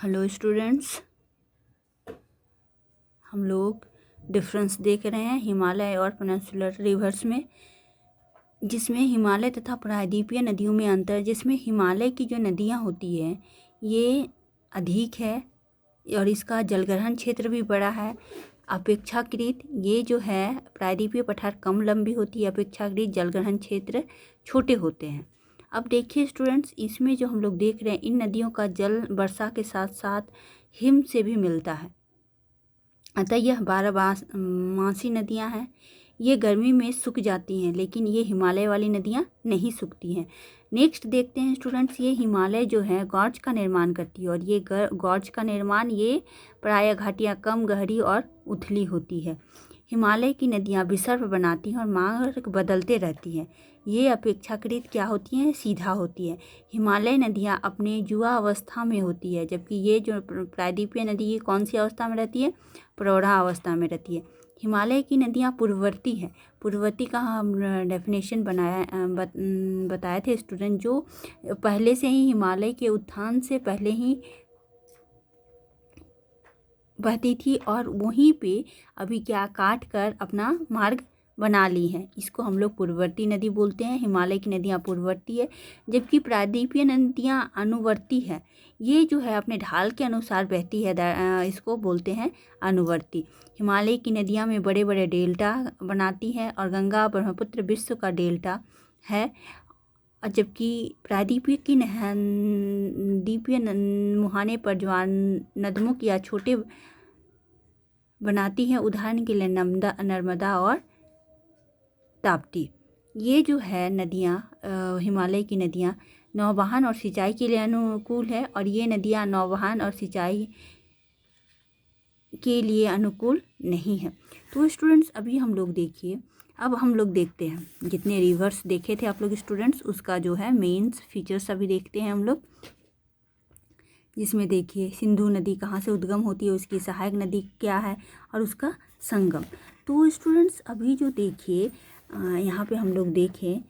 Hello students, हम लोग difference देख रहे हैं हिमालय और पेनिनसुलर रिवर्स में, जिसमें हिमालय तथा प्रायद्वीपीय नदियों में अंतर। जिसमें हिमालय की जो नदियां होती है ये अधिक है और इसका जलग्रहण क्षेत्र भी बड़ा है अपेक्षाकृत। ये जो है प्रायद्वीपीय पठार कम लंबी होती है, अपेक्षाकृत जलग्रहण क्षेत्र छोटे होते हैं। अब देखिए स्टूडेंट्स, इसमें जो हम लोग देख रहे हैं इन नदियों का जल वर्षा के साथ साथ हिम से भी मिलता है, अतः यह 12 मासी नदियां हैं। ये गर्मी में सूख जाती हैं, लेकिन ये हिमालय वाली नदियां नहीं सूखती हैं। नेक्स्ट देखते हैं स्टूडेंट्स, ये हिमालय जो है गॉर्ज का निर्माण करती है और ये गॉर्ज का निर्माण ये प्रायः घाटियां कम गहरी और उथली होती है। हिमालय की नदियां विसर्प बनाती हैं और मार्ग बदलते रहती हैं। ये अपेक्षाकृत क्या होती हैं, सीधा होती है। हिमालय नदियां अपने युवा अवस्था में होती है, जबकि ये जो प्रायद्वीपीय नदी ये कौन सी अवस्था में रहती है, प्रौढ़ा अवस्था में रहती है। हिमालय की नदियां पूर्ववर्ती है। पूर्ववर्ती का हम डेफिनेशन बताए थे स्टूडेंट, जो पहले से ही हिमालय के उत्थान से पहले ही बहती थी और वहीं पे अभी क्या काट कर अपना मार्ग बना ली हैं। इसको हम लोग पूर्ववर्ती नदी बोलते हैं। हिमालय की नदियाँ पूर्ववर्ती है, जबकि प्रायद्वीपीय नदियाँ अनुवर्ती है। ये जो है अपने ढाल के अनुसार बहती है, इसको बोलते हैं अनुवर्ती। हिमालय की नदियाँ में बड़े बड़े डेल्टा बनाती हैं और गंगा ब्रह्मपुत्र विश्व का डेल्टा है, और जबकि प्रायद्वीपीय की द्वीपीय मुहाने पर ज्वार नदमुख या छोटे बनाती हैं। उदाहरण के लिए नर्मदा और ताप्ती। ये जो है नदियाँ, हिमालय की नदियाँ नौवहन और सिंचाई के लिए अनुकूल है, और ये नदियाँ नौवहन और सिंचाई के लिए अनुकूल नहीं है। तो स्टूडेंट्स अभी हम लोग देखिए, अब हम लोग देखते हैं जितने रिवर्स देखे थे आप लोग स्टूडेंट्स, उसका जो है मेंस फीचर्स अभी देखते हैं हम लोग। जिसमें देखिए सिंधु नदी कहाँ से उद्गम होती है, उसकी सहायक नदी क्या है और उसका संगम। तो स्टूडेंट्स अभी जो देखिए यहाँ पे हम लोग देखें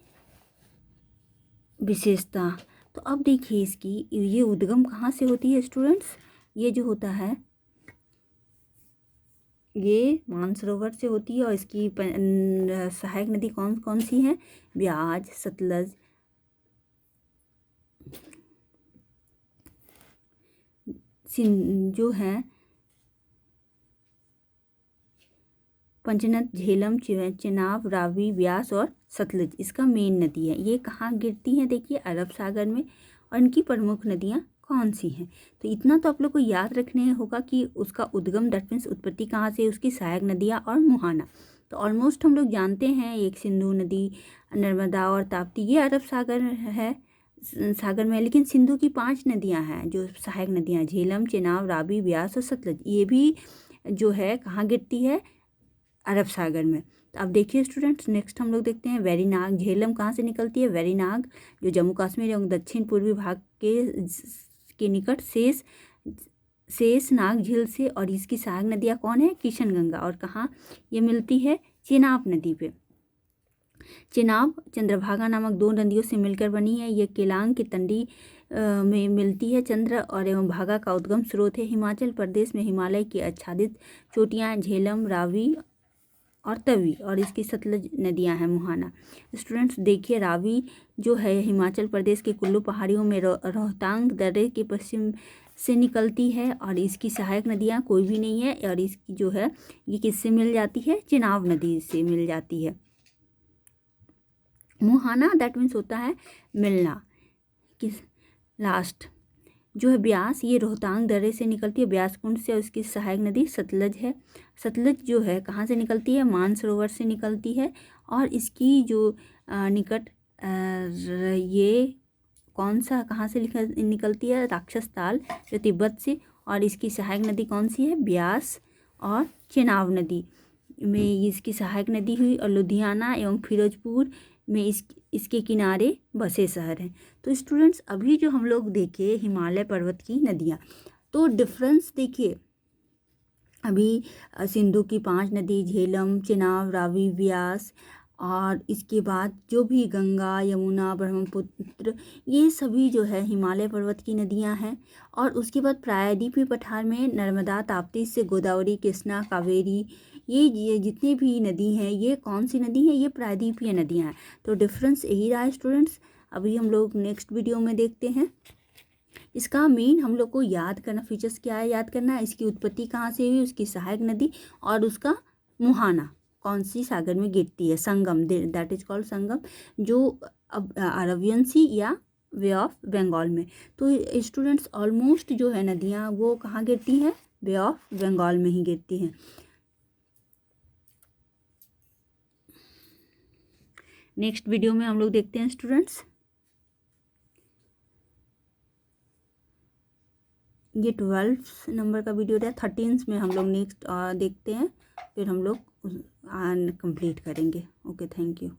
विशेषता, तो अब देखिए इसकी ये उद्गम कहाँ से होती है स्टूडेंट्स। ये जो होता है ये मानसरोवर से होती है, और इसकी सहायक नदी कौन कौन सी हैं, ब्याज, सतलज, जो है पंचनद, झेलम, चेनाब, रावी, व्यास और सतलज इसका मेन नदी है। ये कहाँ गिरती हैं, देखिए अरब सागर में। और इनकी प्रमुख नदियाँ कौन सी हैं, तो इतना तो आप लोग को याद रखने होगा कि उसका उद्गम दैट मीन्स उत्पत्ति कहाँ से, उसकी सहायक नदियाँ और मुहाना। तो ऑलमोस्ट हम लोग जानते हैं, एक सिंधु नदी, नर्मदा और ताप्ती ये अरब सागर है, सागर में। लेकिन सिंधु की 5 नदियाँ हैं जो सहायक नदियाँ, झेलम, चेनाब, रावी, व्यास और सतलज। ये भी जो है कहाँ गिरती है, अरब सागर में। तो अब देखिए स्टूडेंट्स, नेक्स्ट हम लोग देखते हैं वेरीनाग। झेलम कहाँ से निकलती है, वेरीनाग जो जम्मू कश्मीर एवं दक्षिण पूर्वी भाग के निकट शेषनाग झील से, और इसकी सहायक नदियाँ कौन है, किशनगंगा। और कहाँ ये मिलती है, चेनाब नदी पे। चेनाब चंद्रभागा नामक 2 नदियों से मिलकर बनी है। ये केलांग की तंडी में मिलती है। चंद्र और एवं भागा का उद्गम स्रोत है हिमाचल प्रदेश में। हिमालय की आच्छादित चोटियाँ झेलम, रावी और तवी, और इसकी सतलज नदियां हैं, मुहाना। स्टूडेंट्स देखिए रावी जो है हिमाचल प्रदेश के कुल्लू पहाड़ियों में रोहतांग दर्रे के पश्चिम से निकलती है, और इसकी सहायक नदियां कोई भी नहीं है। और इसकी जो है ये किससे मिल जाती है, चेनाब नदी से मिल जाती है। मुहाना दैट मीन्स होता है मिलना। किस लास्ट जो है ब्यास, ये रोहतांग दर्रे से निकलती है, ब्यास कुंड से। और इसकी सहायक नदी सतलज है। सतलज जो है कहाँ से निकलती है, मानसरोवर से निकलती है। और इसकी जो निकट ये कौन सा कहाँ से निकलती है, राक्षस ताल जो तिब्बत से। और इसकी सहायक नदी कौन सी है, ब्यास और चेनाब नदी में इसकी सहायक नदी हुई। और लुधियाना एवं फिरोजपुर में इसके किनारे बसे शहर हैं। तो स्टूडेंट्स अभी जो हम लोग देखे हिमालय पर्वत की नदियाँ, तो डिफरेंस देखिए अभी सिंधु की 5 नदी, झेलम, चेनाब, रावी, व्यास और इसके बाद जो भी गंगा, यमुना, ब्रह्मपुत्र, ये सभी जो है हिमालय पर्वत की नदियां हैं। और उसके बाद प्रायद्वीपीय पठार में नर्मदा, ताप्ती से गोदावरी, कृष्णा, कावेरी, ये जितनी भी नदी हैं ये कौन सी नदी हैं, ये प्रायद्वीपीय नदियां हैं। तो डिफरेंस यही रहा है स्टूडेंट्स। अभी हम लोग नेक्स्ट वीडियो में देखते हैं। इसका मेन हम लोग को याद करना, फीचर्स क्या है याद करना है, इसकी उत्पत्ति कहाँ से हुई, उसकी सहायक नदी और उसका मुहाना कौन सी सागर में गिरती है, संगम, दैट इज कॉल्ड संगम, जो अब अरबियन सी या वे ऑफ बंगाल में। तो स्टूडेंट्स ऑलमोस्ट जो है नदियाँ वो कहाँ गिरती हैं, बे ऑफ बंगाल में ही गिरती हैं। नेक्स्ट वीडियो में हम लोग देखते हैं स्टूडेंट्स, ये 12 नंबर का वीडियो था, 13 में हम लोग नेक्स्ट देखते हैं, फिर हम लोग कंप्लीट करेंगे। Okay, thank you.